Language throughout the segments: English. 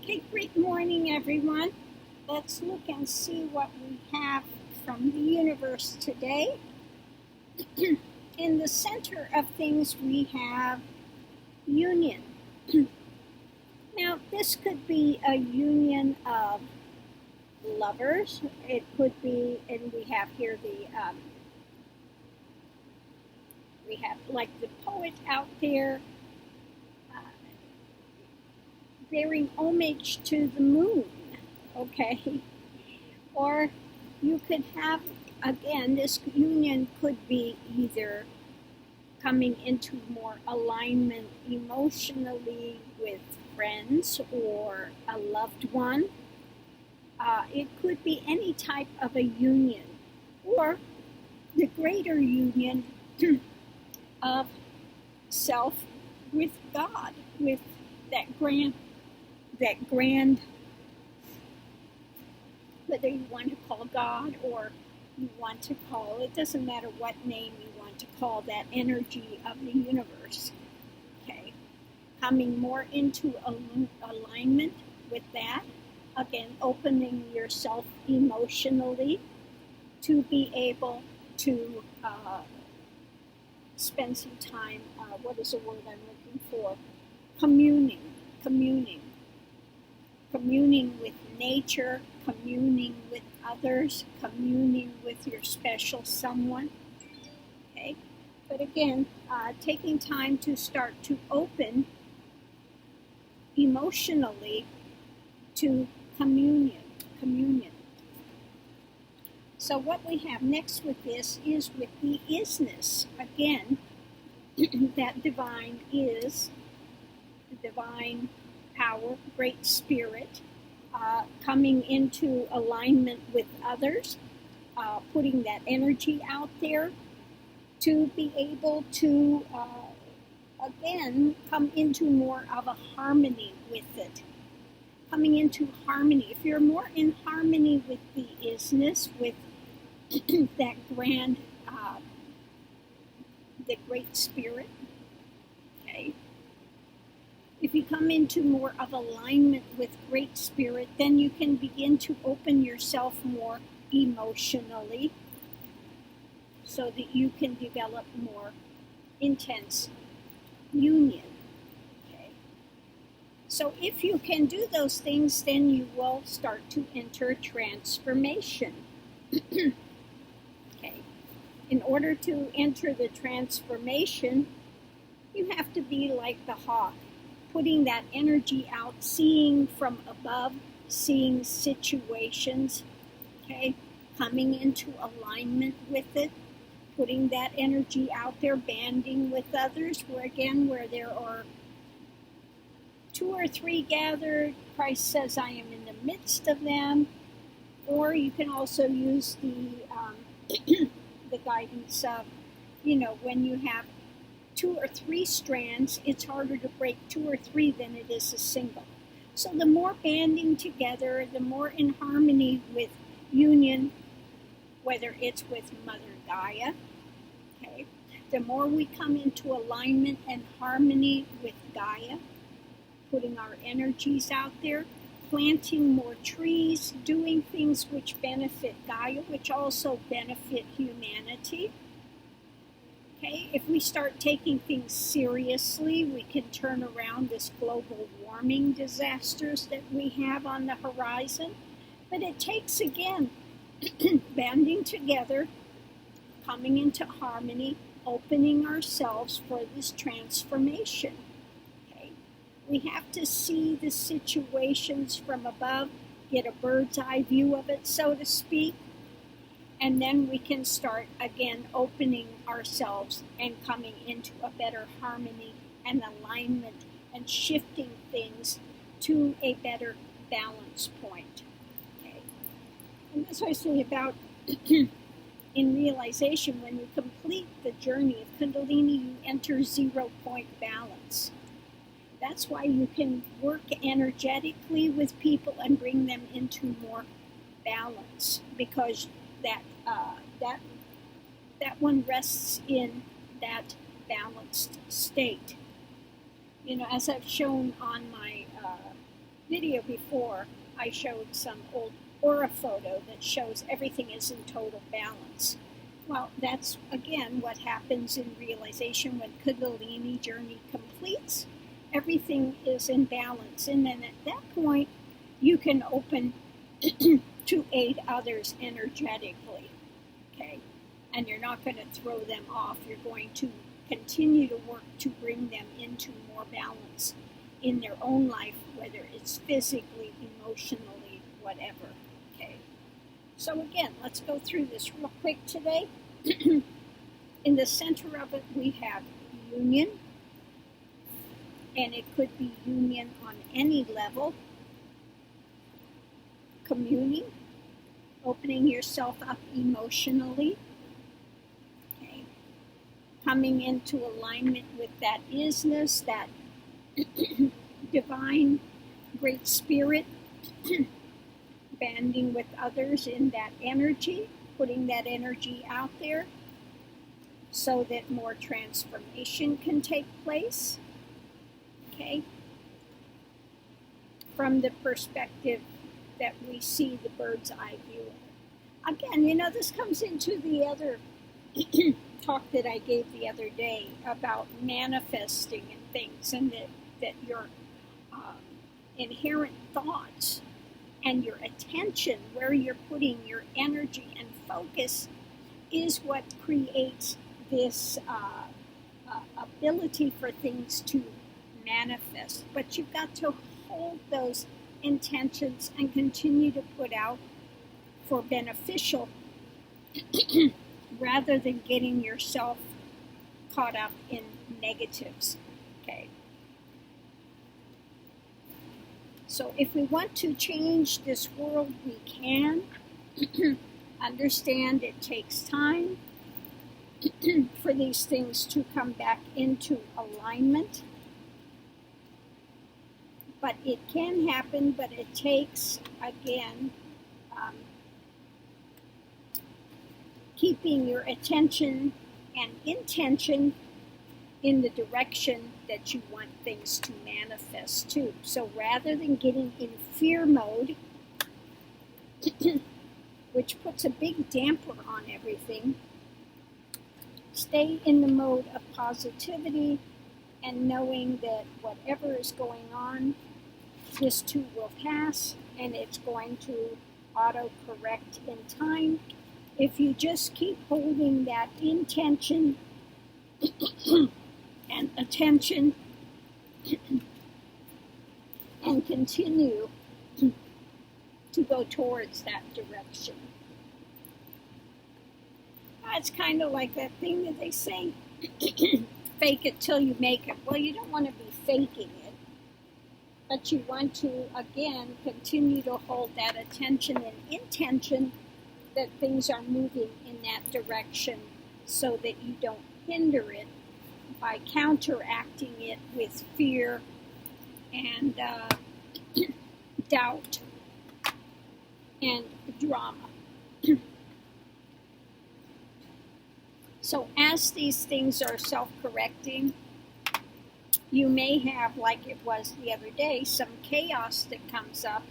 Okay, great morning, everyone. Let's look and see what we have from the universe today. In the center of things, we have union. Now, this could be a union of lovers. It could be, and we have here we have like the poet out there bearing homage to the moon, okay? Or you could have, again, this union could be either coming into more alignment emotionally with friends or a loved one. It could be any type of a union, or the greater union of self with God, with that grand, whether you want to call God or you want to call, it doesn't matter what name you want to call that energy of the universe, okay? Coming more into alignment with that, again, opening yourself emotionally to be able to spend some time, what is the word I'm looking for? Communing with nature, communing with others, communing with your special someone, okay? But again, taking time to start to open emotionally to communion. So what we have next with this is with the isness. Again, that divine is, the divine power, great spirit, coming into alignment with others, putting that energy out there to be able to, again, come into more of a harmony with it. Coming into harmony. If you're more in harmony with the isness, with that grand, the great spirit, okay? If you come into more of alignment with great spirit, then you can begin to open yourself more emotionally so that you can develop more intense union. Okay. So if you can do those things, then you will start to enter transformation. Okay. In order to enter the transformation, you have to be like the hawk, putting that energy out, seeing from above, seeing situations, okay, coming into alignment with it, putting that energy out there, banding with others, where there are 2 or 3 gathered, Christ says, I am in the midst of them. Or you can also use the guidance of, when you have 2 or 3 strands, it's harder to break 2 or 3 than it is a single. So the more banding together, the more in harmony with union, whether it's with Mother Gaia, okay, the more we come into alignment and harmony with Gaia, putting our energies out there, planting more trees, doing things which benefit Gaia, which also benefit humanity. Okay, if we start taking things seriously, we can turn around this global warming disasters that we have on the horizon. But it takes, again, banding together, coming into harmony, opening ourselves for this transformation. Okay, we have to see the situations from above, get a bird's eye view of it, so to speak. And then we can start, again, opening ourselves and coming into a better harmony and alignment and shifting things to a better balance point. Okay. And that's what I say about in realization, when you complete the journey of Kundalini, you enter 0 point balance. That's why you can work energetically with people and bring them into more balance, because that one rests in that balanced state. As I've shown on my video before, I showed some old aura photo that shows everything is in total balance. Well, that's again what happens in realization when Kundalini journey completes. Everything is in balance, and then at that point, you can open to aid others energetically. Okay, and you're not going to throw them off. You're going to continue to work to bring them into more balance in their own life, whether it's physically, emotionally, whatever. Okay. So again, let's go through this real quick today. In the center of it, we have union, and it could be union on any level. Communing, opening yourself up emotionally. Okay. Coming into alignment with that isness, that divine great spirit, banding with others in that energy, putting that energy out there so that more transformation can take place. Okay? From the perspective that we see the bird's eye view. Again, you know, this comes into the other talk that I gave the other day about manifesting and things, and that your inherent thoughts and your attention, where you're putting your energy and focus, is what creates this ability for things to manifest. But you've got to hold those intentions and continue to put out for beneficial rather than getting yourself caught up in negatives. Okay. So if we want to change this world, we can. Understand it takes time for these things to come back into alignment. But it can happen, but it takes, again, keeping your attention and intention in the direction that you want things to manifest to. So rather than getting in fear mode, which puts a big damper on everything, stay in the mode of positivity and knowing that whatever is going on, this too will pass, and it's going to auto-correct in time. If you just keep holding that intention and attention and continue to go towards that direction. It's kind of like that thing that they say, fake it till you make it. Well, you don't want to be faking it, but you want to, again, continue to hold that attention and intention that things are moving in that direction so that you don't hinder it by counteracting it with fear and doubt and drama. So as these things are self-correcting, you may have, like it was the other day, some chaos that comes up.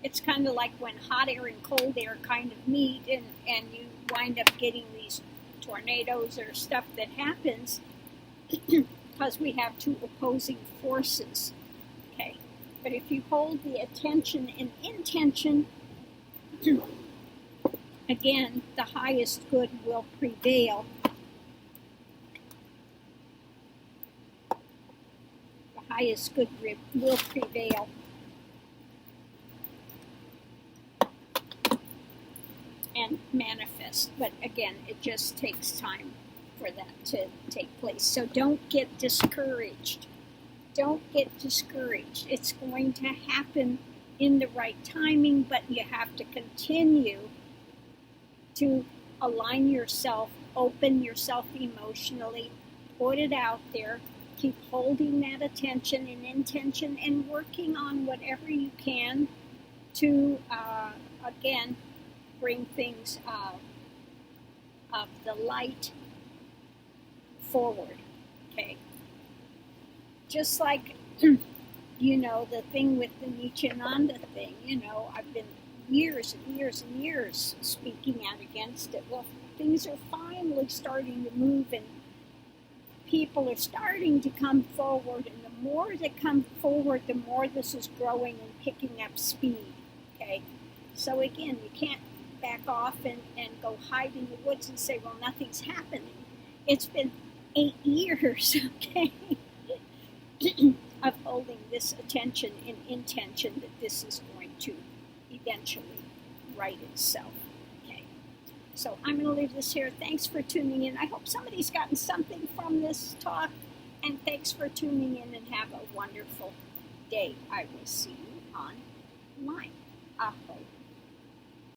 It's kind of like when hot air and cold air kind of meet, and you wind up getting these tornadoes or stuff that happens because we have two opposing forces. Okay, but if you hold the attention and intention, again, the highest good will prevail. The highest good will prevail. And manifest. But again, it just takes time for that to take place. So don't get discouraged. Don't get discouraged. It's going to happen in the right timing, but you have to continue to align yourself, open yourself emotionally, put it out there, keep holding that attention and intention and working on whatever you can to, again, bring things of the light forward. Okay. Just like the thing with the Nityananda thing, I've been years and years and years speaking out against it. Well, things are finally starting to move, and people are starting to come forward, and the more that come forward, the more this is growing and picking up speed. Okay, so again, you can't back off and go hide in the woods and say, well, nothing's happening. It's been 8 years, okay, of holding this attention and intention that this is going to eventually right itself. Okay, so I'm going to leave this here. Thanks for tuning in. I hope somebody's gotten something from this talk, and thanks for tuning in, and have a wonderful day. I will see you online. Aho.